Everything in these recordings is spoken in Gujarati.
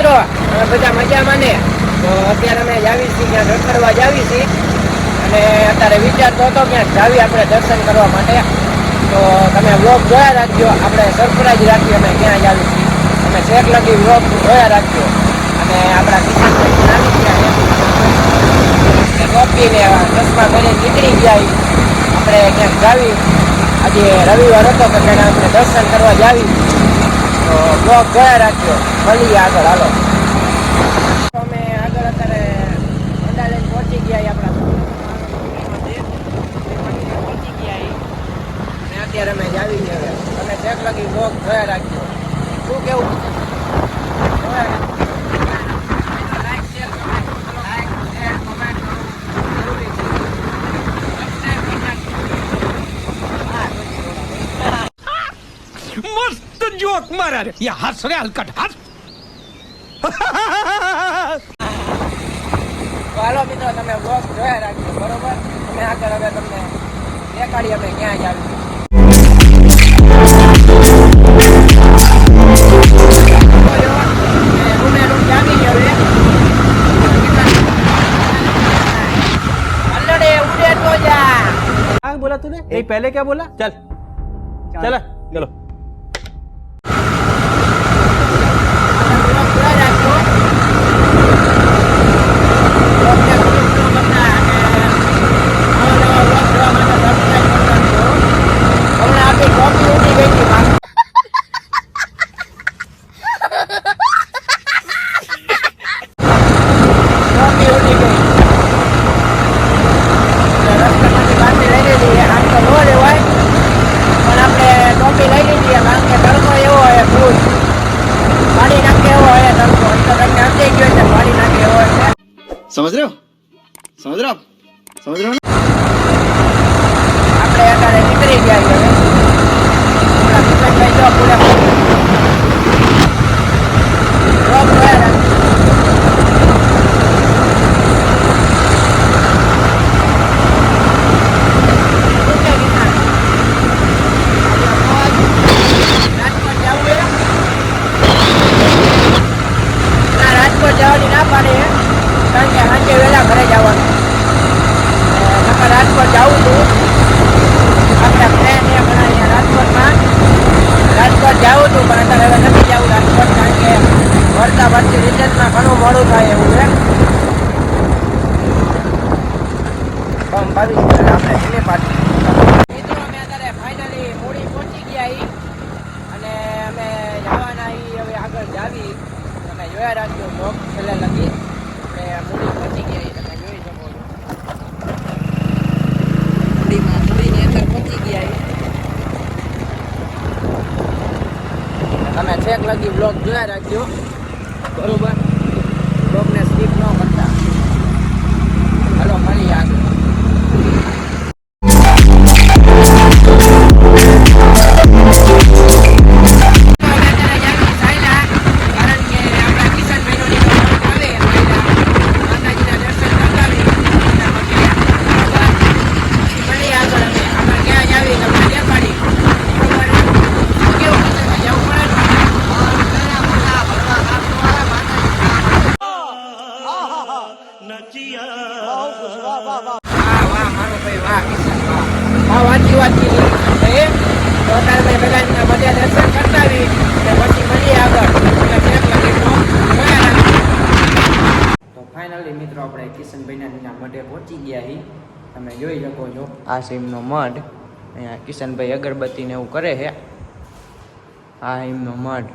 મિત્રો બધા મજામાં ને? તો અત્યારે અમે જાવી છીએ ત્યાં રખડવા જાવી છીએ અને અત્યારે વિચારતો હતો કે જાવી આપણે દર્શન કરવા માટે. તો તમે વ્લોગ જોયા રાખજો, આપણે સરપ્રાઈઝ રાખીએ અમે ક્યાં જાવી છીએ. તમે છેક લગી વ્લોગ જોયા રાખજો. અને આપણા કિશનભાઈ નાની ગયા ટોપીને ચશ્મા કરીને નીકળી ગયા. આપણે ક્યાંક જાવી, આજે રવિવાર હતો કે તેને આપણે દર્શન કરવા જાવી. તો બ્લોગ જોયા રાખજો, મળીએ આગળ. હાલો અમે આગળ અત્યારે અંડા લઈને પહોંચી ગયા આપણા પહોંચી ગયા અને અત્યારે અમે જાવી હવે. તમે ચેક લગી બ્લોગ જોયા રાખજો. શું કેવું? जोक मारा रे ये हंस रे हलकट हंस હાલો મિત્રો, તમે બ્લોગ જોયા રાખજો, બરોબર? અમે આગળ હવે તમને દેખાડીએ અમે ક્યાં જાવી. बोला तूने ये पहले क्या बोला? चल चला चलो. समझ रहे हो? समझ रहे हो? समझ रहे हो? આપણે અત્યારે નીકળી ગયા હવે. કિશનભાઈ જો પૂરા બ્લોગ જોયા રાખજો. રાજકોટ જવાની ના પાડે, કારણ કે સાંજે વહેલા ઘરે જવાનું. નકર રાજકોટ જવું હતું, આપણા ફ્રેન્ડ એ ઘણા અહીંયા રાજકોટમાં રાજકોટ જવું હતું, પણ અત્યારે હવે નથી જવું રાજકોટ, કારણ કે વળતા વળતી રિટર્નમાં ઘણું મોડું થાય એવું છે. પણ 22 આપણે એને પાછી મિત્રો અમે અત્યારે ફાઇનલી મૂડી પહોંચી ગયા અને અમે જવાના હવે આગળ જાવી. તમે જોયા રાખજો બ્લોગ છેલ્લે લગી. મૂડી પહોંચી ગયા, તમે જોઈ શકો છો. મૂડીની અંદર પહોંચી ગયા. તમે છેક લગી બ્લોગ જોયા રાખજો, બરોબર? બ્લોગને સ્કીપ ન કરતા. હાલો મળીએ આગળ. મિત્રો આપણે કિશનભાઈના મઢે પહોંચી ગયા. તમે જોઈ શકો છો આ સીમનો મઢ. અહીંયા કિશનભાઈ અગરબત્તીને એવું કરે છે. આ સીમનો મઢ.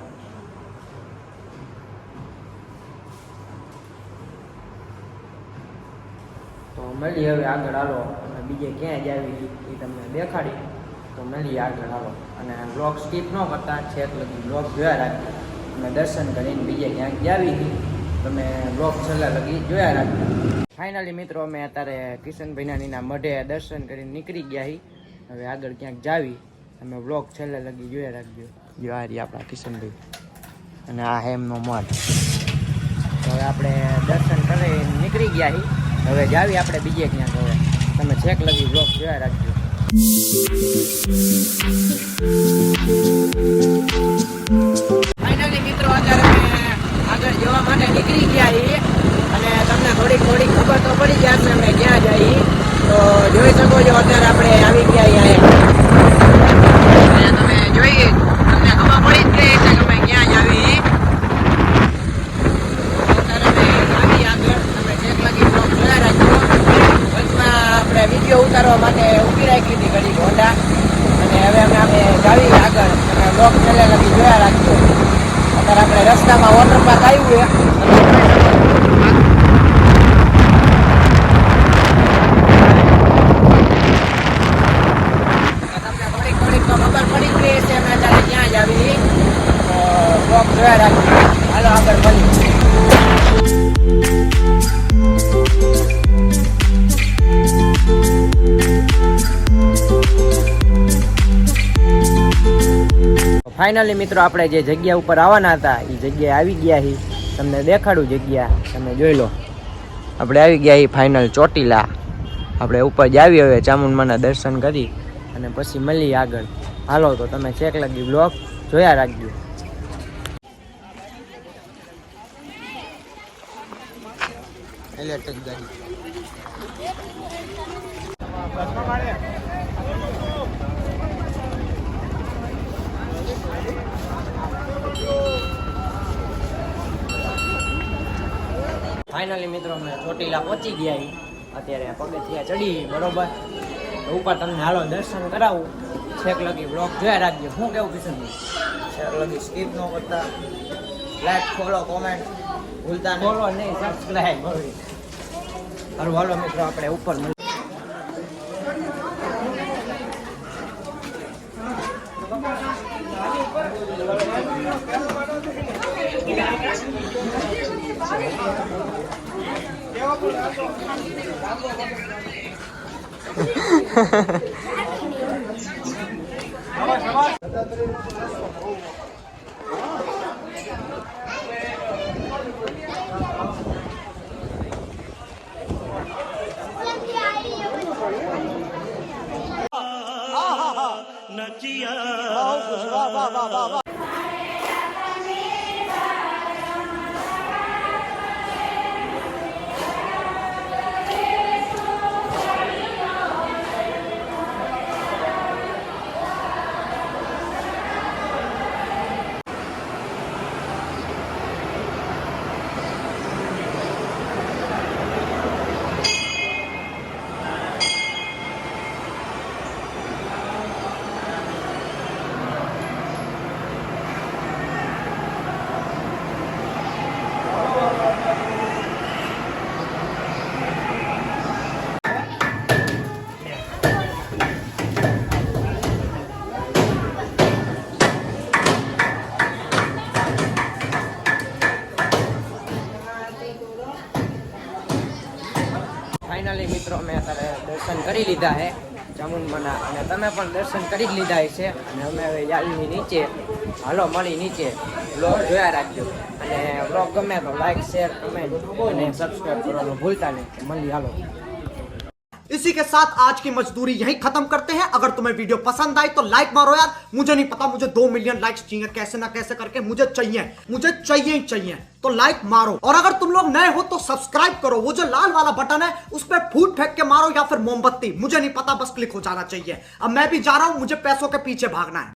તો મળીએ હવે આગળ. હાલો અને બીજે ક્યાં જાવી એ તમને દેખાડી. તો મળીએ આગળ. હાલો અને બ્લોગ સ્કીપ ન કરતા, છેક લગી બ્લોગ જોયા રાખજો. અમે દર્શન કરીને બીજે ક્યાંક જાવી. તમે બ્લોગ છેલ્લા લગી જોયા રાખજો. ફાઇનલી મિત્રો અમે અત્યારે કિશનભાઈના મઢે દર્શન કરીને નીકળી ગયા. હવે આગળ ક્યાંક જાવી. તમે બ્લોગ છેલ્લા લગી જોયા રાખજો. જો આ રહી આપણા કિશનભાઈ અને આ એમનો મઠ. હવે આપણે દર્શન કરી નીકળી ગયા. હવે જાવી આપણે બીજે ક્યાંક. હવે તમે છેક લગી બ્લોગ જોયા રાખજો. ફાઇનલી મિત્રો અત્યારે આગળ જવા જો અત્યારે આપણે આવી ગયા અહીંયા તમે જોઈએ તમને ખબર પડી જ ગઈ છે કે અમે ક્યાં જ આવી આપણે વિડીયો ઉતારવા માટે ઊભી રાખી હતી ઘડી હોન્ડા અને હવે અમે જાવી આગળ અને બ્લોક છેલ્લે લગી જોયા રાખજો. અત્યારે આપણે રસ્તામાં વોટર પાર્ક આવ્યું છે થોડીક તો ખબર પડી ગઈ છે અમે અત્યારે ક્યાં જ આવી બ્લોક જોયા રાખજો. હાલો આગળ મળીએ. ફાઇનલી મિત્રો આપણે જે જગ્યા ઉપર આવવાના હતા એ જગ્યાએ આવી ગયા છીએ. તમને દેખાડું જગ્યા તમે જોઈ લો. આપણે આવી ગયા છીએ ફાઇનલ ચોટીલા. આપણે ઉપર જ આવી હવે ચામુંડમાના દર્શન કરી અને પછી મળીએ આગળ. હાલો તો તમે ચેક લગી બ્લોગ જોયા રાખજો. ઇલેક્ટ્રિક ગાડી ફાઇનલી મિત્રો અમે ચોટીલા પહોંચી ગયા છીએ. અત્યારે પગથિયા ચડી બરોબર ઉપર તમને હાલો દર્શન કરાવું. છેક લગી બ્લોગ જોયા રાખજો. શું કેવું કિશનભાઈ? છેક લગી સ્કીપ ન કરતા, લાઈક ફોલો કોમેન્ટ ભૂલતા નહીં. ફોલો નહીં સબસ્ક્રાઈબ કરવી. હાલો હાલો મિત્રો આપણે ઉપર ફાઇનલી મિત્રો અમે અત્યારે દર્શન કરી લીધા છે ચામુંડમાના અને તમે પણ દર્શન કરી જ લીધા છે. અને અમે હવે જાળીની નીચે હાલો મળી નીચે બ્લોગ જોયા રાખજો. અને બ્લોગ ગમે તો લાઈક શેર કમેન્ટ અને સબસ્ક્રાઈબ કરવાનું ભૂલતા નહીં. મળી હાલો. इसी के साथ आज की मजदूरी यहीं खत्म करते हैं. अगर तुम्हें वीडियो पसंद आई तो लाइक मारो यार. मुझे नहीं पता, मुझे 2 मिलियन लाइक्स चाहिए कैसे ना कैसे करके. मुझे चाहिए ही चाहिए. तो लाइक मारो. और अगर तुम लोग नए हो तो सब्सक्राइब करो. वो जो लाल वाला बटन है उस पर फूट फेंक के मारो या फिर मोमबत्ती, मुझे नहीं पता, बस क्लिक हो जाना चाहिए. अब मैं भी जा रहा हूं, मुझे पैसों के पीछे भागना है.